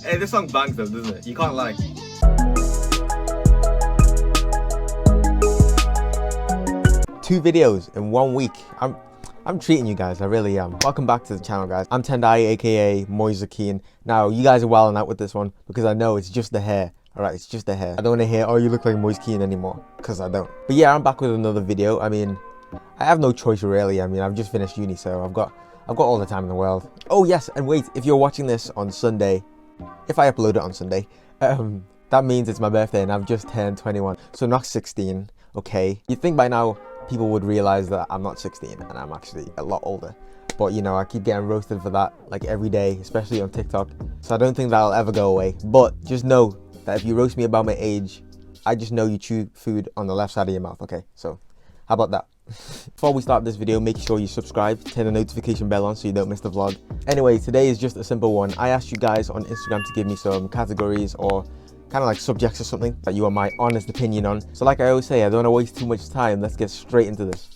Hey, this song bangs though, doesn't it? You can't lie. Two videos in 1 week. I'm treating you guys, I really am. Welcome back to the channel, guys. I'm Tendai, aka Moise Keen. Now, you guys are wilding out with this one because I know it's just the hair. Alright, it's just the hair. I don't want to hear, oh, you look like Moise Keen anymore, because I don't. But yeah, I'm back with another video. I mean, I have no choice really. I mean, I've just finished uni, so I've got all the time in the world. Oh yes, and wait, if you're watching this on Sunday, if I upload it on Sunday, that means it's my birthday and I've just turned 21. So not 16, okay? You'd think by now people would realize that I'm not 16 and I'm actually a lot older. But you know, I keep getting roasted for that like every day, especially on TikTok. So I don't think that'll ever go away. But just know that if you roast me about my age, I just know you chew food on the left side of your mouth, okay? So how about that? Before we start this video, make sure you subscribe, turn the notification bell on so you don't miss the vlog. Anyway, today is just a simple one. I asked you guys on Instagram to give me some categories or kind of like subjects or something that you want my honest opinion on. So like I always say, I don't want to waste too much time. Let's get straight into this.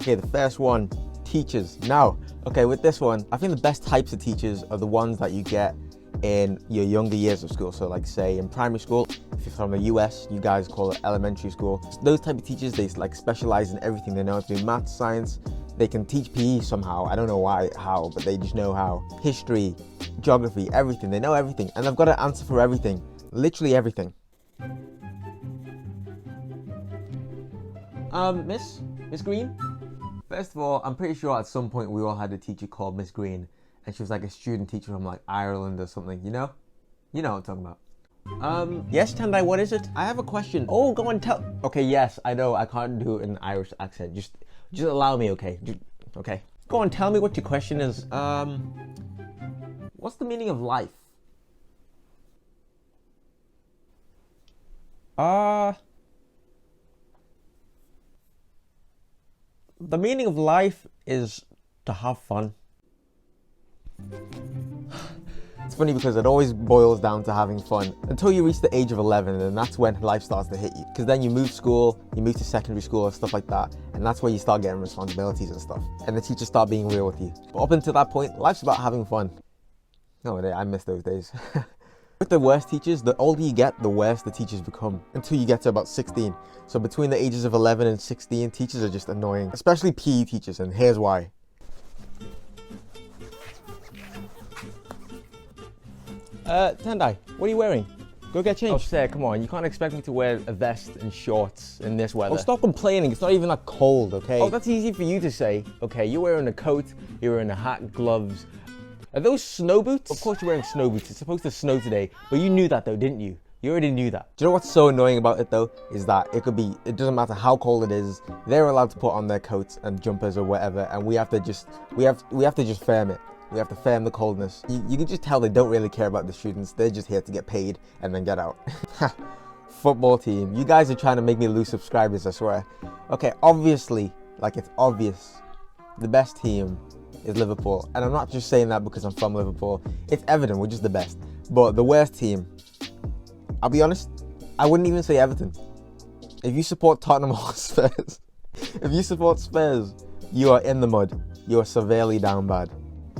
Okay, the first one, teachers. Now, okay, with this one, I think the best types of teachers are the ones that you get in your younger years of school. So like say in primary school, if you're from the US, you guys call it elementary school. Those type of teachers, they like specialize in everything. They know how to do math, science, they can teach PE somehow. I don't know how, but they just know how. History, geography, everything. They know everything and they've got an answer for everything. Literally everything. Miss Green? First of all, I'm pretty sure at some point we all had a teacher called Miss Green. And she was like a student teacher from like Ireland or something, you know? You know what I'm talking about. Yes, Tendai, what is it? I have a question. Oh, go and tell. Okay, yes, I know, I can't do an Irish accent. Just allow me, okay? Okay. Go and tell me what your question is. What's the meaning of life? The meaning of life is to have fun. It's funny because it always boils down to having fun until you reach the age of 11, and that's when life starts to hit you. Because then you move school, you move to secondary school and stuff like that, and that's where you start getting responsibilities and stuff. And the teachers start being real with you. But up until that point, life's about having fun. No, I miss those days. With the worst teachers, the older you get, the worse the teachers become until you get to about 16. So between the ages of 11 and 16, teachers are just annoying, especially PE teachers, and here's why. Tendai, what are you wearing? Go get changed. Oh, sir, come on. You can't expect me to wear a vest and shorts in this weather. Oh, stop complaining. It's not even that cold, okay? Oh, that's easy for you to say. Okay, you're wearing a coat, you're wearing a hat, gloves. Are those snow boots? Of course you're wearing snow boots. It's supposed to snow today, but you knew that though, didn't you? You already knew that. Do you know what's so annoying about it though? Is that it doesn't matter how cold it is, they're allowed to put on their coats and jumpers or whatever, and we have to just firm it. We have to firm the coldness. You can just tell they don't really care about the students. They're just here to get paid and then get out. Football team. You guys are trying to make me lose subscribers, I swear. Okay, obviously, like it's obvious, the best team is Liverpool. And I'm not just saying that because I'm from Liverpool. It's evident, we're just the best. But the worst team, I'll be honest, I wouldn't even say Everton. If you support Tottenham or Spurs, if you support Spurs, you are in the mud. You are severely down bad.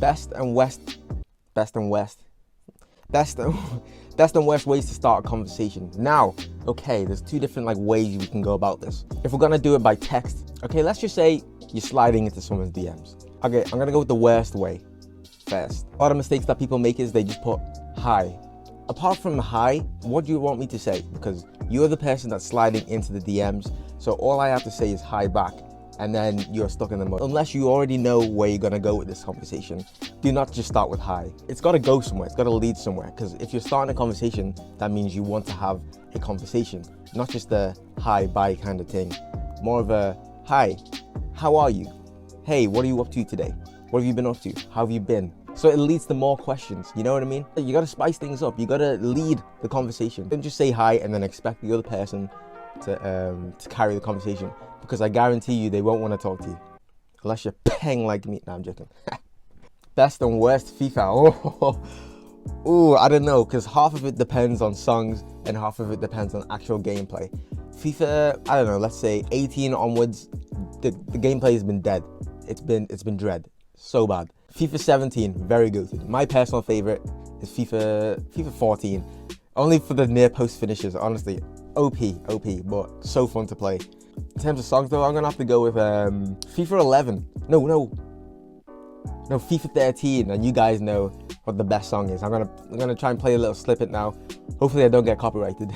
Best and worst ways to start a conversation. Now, okay, there's two different like ways we can go about this. If we're gonna do it by text, okay, let's just say you're sliding into someone's DMs. Okay, I'm gonna go with the worst way first. A lot of mistakes that people make is they just put hi. Apart from hi, what do you want me to say? Because you're the person that's sliding into the DMs, so all I have to say is hi back. And then you're stuck in the mud. Unless you already know where you're gonna go with this conversation, do not just start with hi. It's gotta go somewhere, it's gotta lead somewhere. Because if you're starting a conversation, that means you want to have a conversation, not just a hi, bye kind of thing. More of a hi, how are you? Hey, what are you up to today? What have you been up to? How have you been? So it leads to more questions, you know what I mean? You gotta spice things up, you gotta lead the conversation. Don't just say hi and then expect the other person to carry the conversation, because I guarantee you they won't want to talk to you unless you're peng like me. No, I'm joking. Best and worst FIFA. Oh, I don't know, because half of it depends on songs and half of it depends on actual gameplay. FIFA, I don't know, let's say 18 onwards, the gameplay has been dead. It's been dread, so bad. FIFA 17, very good. My personal favorite is FIFA 14. Only for the near post finishes, honestly. OP, but so fun to play. In terms of songs though, I'm gonna have to go with FIFA 11. No, FIFA 13, and you guys know what the best song is. I'm gonna try and play a little snippet now. Hopefully I don't get copyrighted.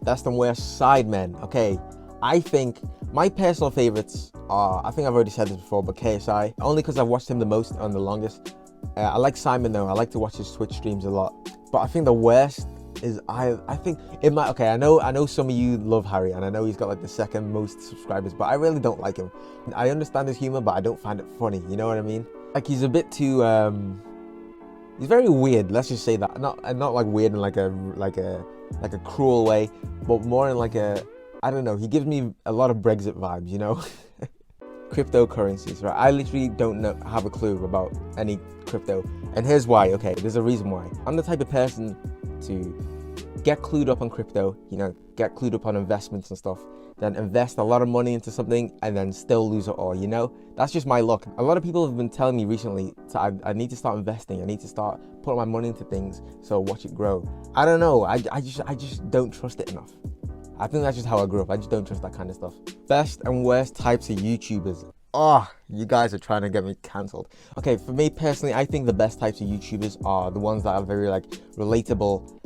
Best and worst Sidemen. Okay, I think my personal favorites are, I think I've already said this before, but KSI, only because I've watched him the most and the longest. I like Simon though. I like to watch his Twitch streams a lot. But I think the worst is I think it might. Okay, I know some of you love Harry, and I know he's got like the second most subscribers, but I really don't like him. I understand his humor, but I don't find it funny. You know what I mean? Like he's a bit too. He's very weird. Let's just say that. Not like weird in like a cruel way, but more in like a, I don't know. He gives me a lot of Brexit vibes. You know. Cryptocurrencies, right? I literally don't have a clue about any crypto, and here's why. Okay, there's a reason why. I'm the type of person to get clued up on crypto, you know, get clued up on investments and stuff, then invest a lot of money into something and then still lose it all, you know? That's just my luck. A lot of people have been telling me recently I need to start investing, I need to start putting my money into things, so watch it grow. I don't know, I just don't trust it enough. I think that's just how I grew up. I just don't trust that kind of stuff. Best and worst types of YouTubers. Oh, you guys are trying to get me cancelled. Okay, for me personally, I think the best types of YouTubers are the ones that are very like relatable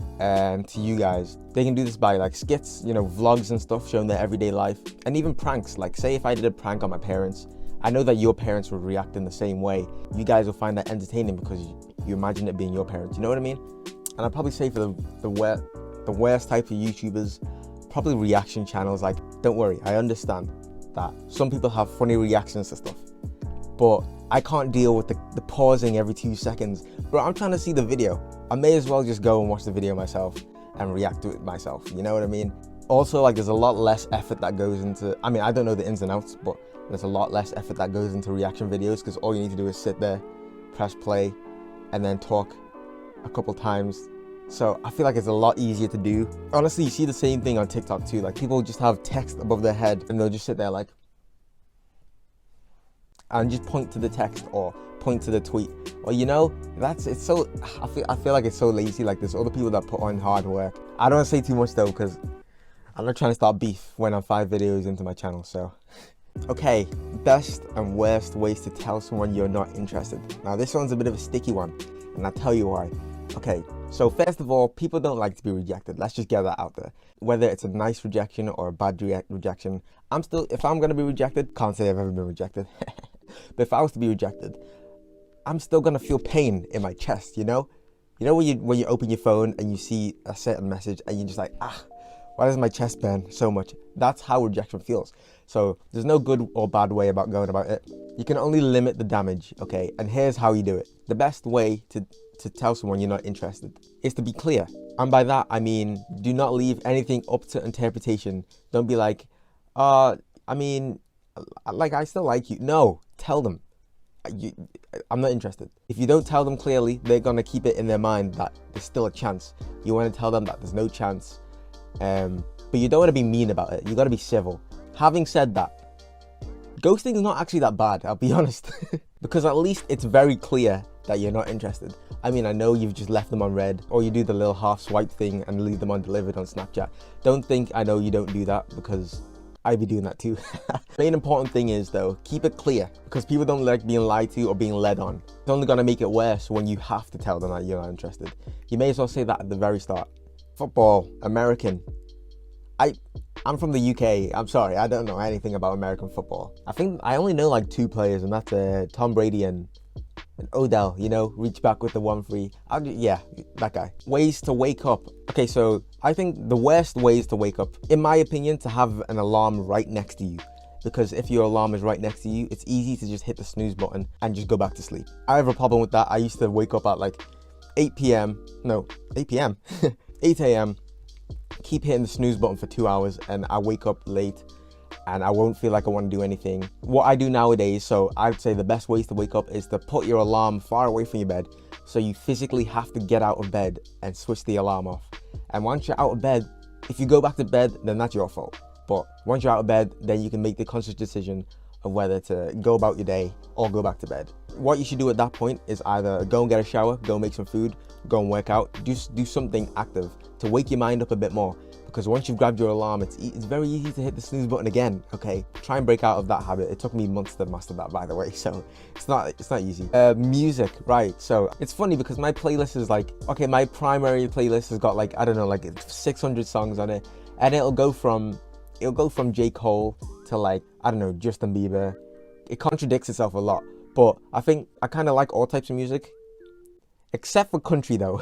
to you guys. They can do this by like skits, you know, vlogs and stuff showing their everyday life, and even pranks. Like say if I did a prank on my parents, I know that your parents would react in the same way. You guys will find that entertaining because you imagine it being your parents. You know what I mean? And I'd probably say for the worst type of YouTubers, probably reaction channels. Like, don't worry, I understand that some people have funny reactions to stuff, but I can't deal with the pausing every 2 seconds. Bro, I'm trying to see the video. I may as well just go and watch the video myself and react to it myself. You know what I mean? Also, like, there's a lot less effort that goes into, I mean, I don't know the ins and outs, but there's a lot less effort that goes into reaction videos because all you need to do is sit there, press play, and then talk a couple times. So I feel like it's a lot easier to do. Honestly, you see the same thing on TikTok too. Like people just have text above their head and they'll just sit there like, and just point to the text or point to the tweet. Or you know, it's so, I feel like it's so lazy. Like there's other people that put on hard work. I don't want to say too much though, because I'm not trying to start beef when I'm 5 videos into my channel, so. Okay, best and worst ways to tell someone you're not interested. Now this one's a bit of a sticky one, and I'll tell you why. Okay, so first of all, people don't like to be rejected. Let's just get that out there. Whether it's a nice rejection or a bad rejection, if I'm gonna be rejected, can't say I've ever been rejected. But if I was to be rejected, I'm still gonna feel pain in my chest, you know? You know when you open your phone and you see a certain message and you're just like, why does my chest burn so much? That's how rejection feels. So there's no good or bad way about going about it. You can only limit the damage, okay? And here's how you do it. The best way to tell someone you're not interested is to be clear. And by that, I mean, do not leave anything up to interpretation. Don't be like, I mean, like, I still like you. No, tell them. I'm not interested. If you don't tell them clearly, they're going to keep it in their mind that there's still a chance. You want to tell them that there's no chance. But you don't want to be mean about it. You got to be civil. Having said that, ghosting is not actually that bad, I'll be honest. Because at least it's very clear that you're not interested. I mean, I know you've just left them on read, or you do the little half swipe thing and leave them undelivered on Snapchat. Don't think I know you don't do that, because I'd be doing that too. Main important thing is though, keep it clear, because people don't like being lied to or being led on. It's only gonna make it worse when you have to tell them that you're not interested. You may as well say that at the very start. Football, American. I'm from the UK. I'm sorry, I don't know anything about American football. I think I only know like 2 players, and that's Tom Brady and Odell, you know, reach back with the 1-3. Yeah, that guy. Ways to wake up. Okay, so I think the worst ways to wake up, in my opinion, to have an alarm right next to you. Because if your alarm is right next to you, it's easy to just hit the snooze button and just go back to sleep. I have a problem with that. I used to wake up at like 8 p.m. No, 8 p.m. 8 a.m. Keep hitting the snooze button for 2 hours, and I wake up late and I won't feel like I want to do anything. What I do nowadays, so I'd say the best ways to wake up is to put your alarm far away from your bed, so you physically have to get out of bed and switch the alarm off. And once you're out of bed, if you go back to bed, then that's your fault. But once you're out of bed, then you can make the conscious decision, of whether to go about your day or go back to bed. What you should do at that point is either go and get a shower, go make some food, go and work out, just do something active to wake your mind up a bit more. Because once you've grabbed your alarm, it's very easy to hit the snooze button again, okay? Try and break out of that habit. It took me months to master that, by the way, so it's not easy. Music, right, so it's funny because my playlist is like, okay, my primary playlist has got like, I don't know, like 600 songs on it, and it'll go from J. Cole to like, I don't know, Justin Bieber. It contradicts itself a lot, but I think I kind of like all types of music, except for country though.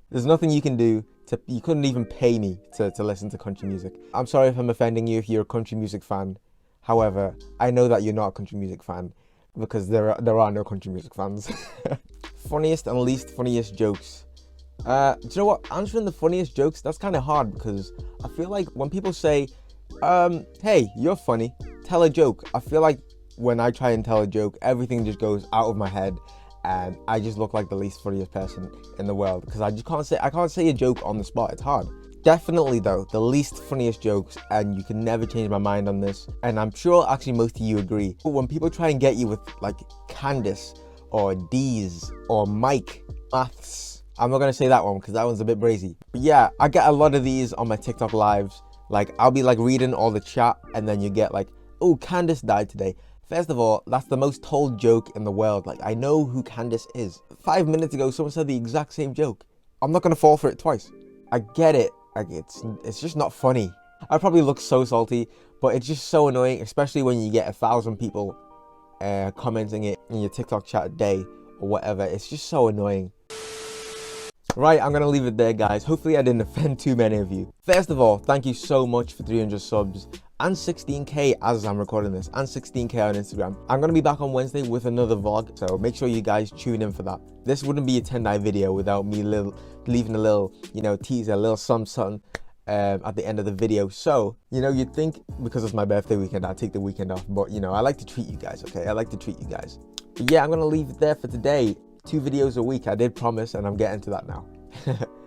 There's nothing you can do. You couldn't even pay me to listen to country music. I'm sorry if I'm offending you if you're a country music fan. However, I know that you're not a country music fan because there are no country music fans. Funniest and least funniest jokes. Do you know what? Answering the funniest jokes, that's kind of hard because I feel like when people say, hey, you're funny, tell a joke. I feel like when I try and tell a joke, everything just goes out of my head. And I just look like the least funniest person in the world because I can't say a joke on the spot. It's hard. Definitely though, the least funniest jokes, and you can never change my mind on this, and I'm sure actually most of you agree, but when people try and get you with like Candace or D's or Mike, maths, I'm not gonna say that one because that one's a bit brazy. But yeah, I get a lot of these on my TikTok lives. Like I'll be like reading all the chat and then you get like, oh, Candace died today. First of all, that's the most told joke in the world. Like, I know who Candace is. 5 minutes ago, someone said the exact same joke. I'm not gonna fall for it twice. I get it. Like, it's just not funny. I probably look so salty, but it's just so annoying, especially when you get 1,000 people commenting it in your TikTok chat a day or whatever. It's just so annoying. Right, I'm gonna leave it there, guys. Hopefully I didn't offend too many of you. First of all, thank you so much for 300 subs and 16k as I'm recording this, and 16k on Instagram. I'm gonna be back on Wednesday with another vlog, so make sure you guys tune in for that. This wouldn't be a 10-night video without me leaving a little, you know, teaser, a little something at the end of the video. So, you know, you'd think because it's my birthday weekend, I'd take the weekend off, but you know, I like to treat you guys, okay? I like to treat you guys. But yeah, I'm gonna leave it there for today. 2 videos a week, I did promise, and I'm getting to that now.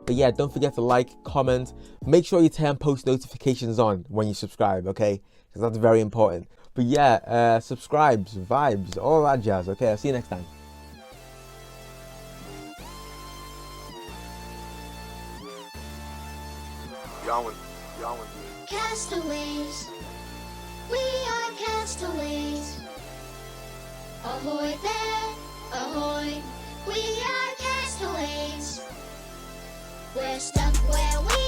But yeah, don't forget to like, comment, make sure you turn post notifications on when you subscribe, okay? Because that's very important. But yeah, subscribes, vibes, all that jazz, okay? I'll see you next time. Castaways, we are castaways. Ahoy there, ahoy, we are castaways. We're stuck where we